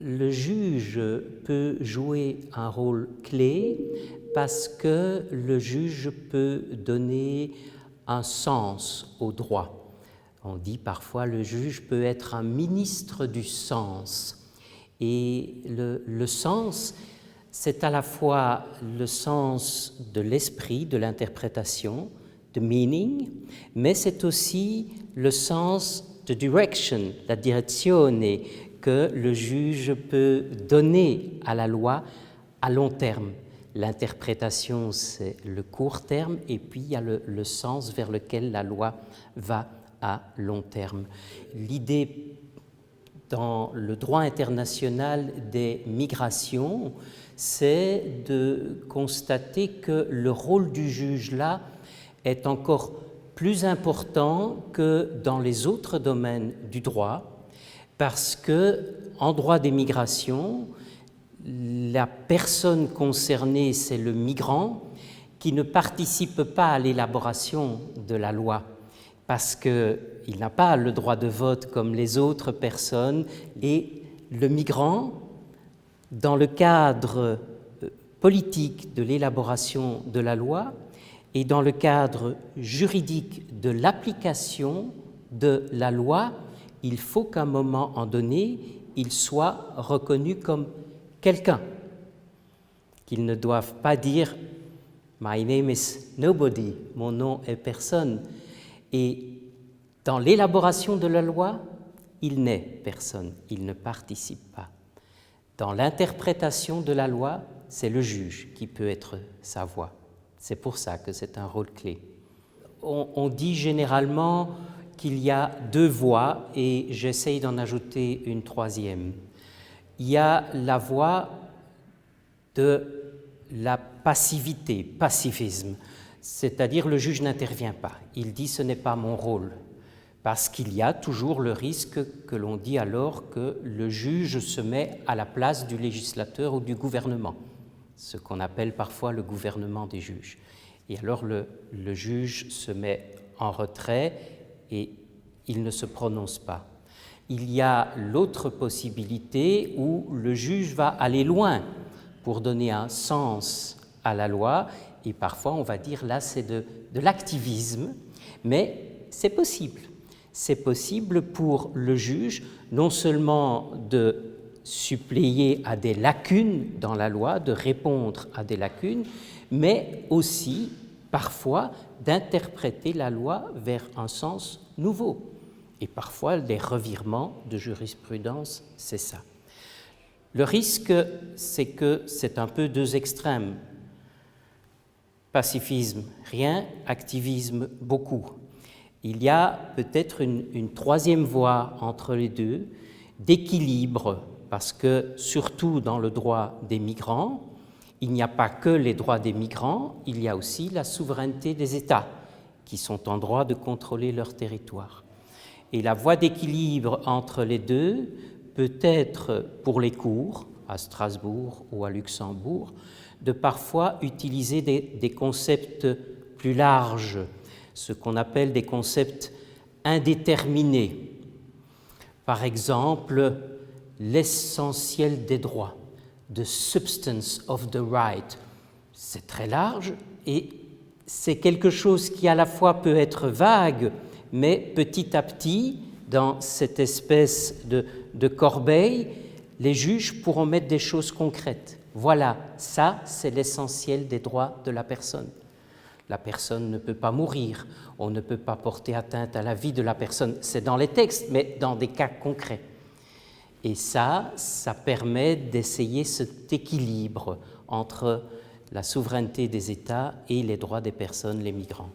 Le juge peut jouer un rôle clé parce que le juge peut donner un sens au droit. On dit parfois le juge peut être un ministre du sens. Et le sens, c'est à la fois le sens de l'esprit, de l'interprétation, de meaning, mais c'est aussi le sens de direction, la direczione, que le juge peut donner à la loi à long terme. L'interprétation, c'est le court terme, et puis il y a le sens vers lequel la loi va à long terme. L'idée dans le droit international des migrations, c'est de constater que le rôle du juge là est encore plus important que dans les autres domaines du droit, parce que en droit des migrations, la personne concernée, c'est le migrant qui ne participe pas à l'élaboration de la loi, parce qu'il n'a pas le droit de vote comme les autres personnes, et le migrant, dans le cadre politique de l'élaboration de la loi et dans le cadre juridique de l'application de la loi, il faut qu'à un moment donné, il soit reconnu comme quelqu'un, qu'ils ne doivent pas dire « My name is nobody », mon nom est personne. Et dans l'élaboration de la loi, il n'est personne, il ne participe pas. Dans l'interprétation de la loi, c'est le juge qui peut être sa voix. C'est pour ça que c'est un rôle clé. On dit généralement qu'il y a deux voies, et j'essaye d'en ajouter une troisième. Il y a la voie de la passivité, pacifisme, c'est-à-dire le juge n'intervient pas. Il dit « ce n'est pas mon rôle », parce qu'il y a toujours le risque que l'on dit alors que le juge se met à la place du législateur ou du gouvernement, ce qu'on appelle parfois le gouvernement des juges. Et alors le juge se met en retrait et il ne se prononce pas. Il y a l'autre possibilité où le juge va aller loin pour donner un sens à la loi, et parfois on va dire là c'est de l'activisme, mais c'est possible. C'est possible pour le juge non seulement de suppléer à des lacunes dans la loi, de répondre à des lacunes, mais aussi parfois d'interpréter la loi vers un sens nouveau. Et parfois, les revirements de jurisprudence, c'est ça. Le risque, c'est que c'est un peu deux extrêmes. Pacifisme, rien, activisme, beaucoup. Il y a peut-être une troisième voie entre les deux, d'équilibre, parce que surtout dans le droit des migrants, il n'y a pas que les droits des migrants, il y a aussi la souveraineté des États qui sont en droit de contrôler leur territoire. Et la voie d'équilibre entre les deux peut être pour les cours, à Strasbourg ou à Luxembourg, de parfois utiliser des concepts plus larges, ce qu'on appelle des concepts indéterminés. Par exemple, l'essentiel des droits, the substance of the right. C'est très large et c'est quelque chose qui à la fois peut être vague, mais petit à petit, dans cette espèce de corbeille, les juges pourront mettre des choses concrètes. Voilà, ça, c'est l'essentiel des droits de la personne. La personne ne peut pas mourir, on ne peut pas porter atteinte à la vie de la personne. C'est dans les textes, mais dans des cas concrets. Et ça permet d'essayer cet équilibre entre la souveraineté des États et les droits des personnes, les migrants.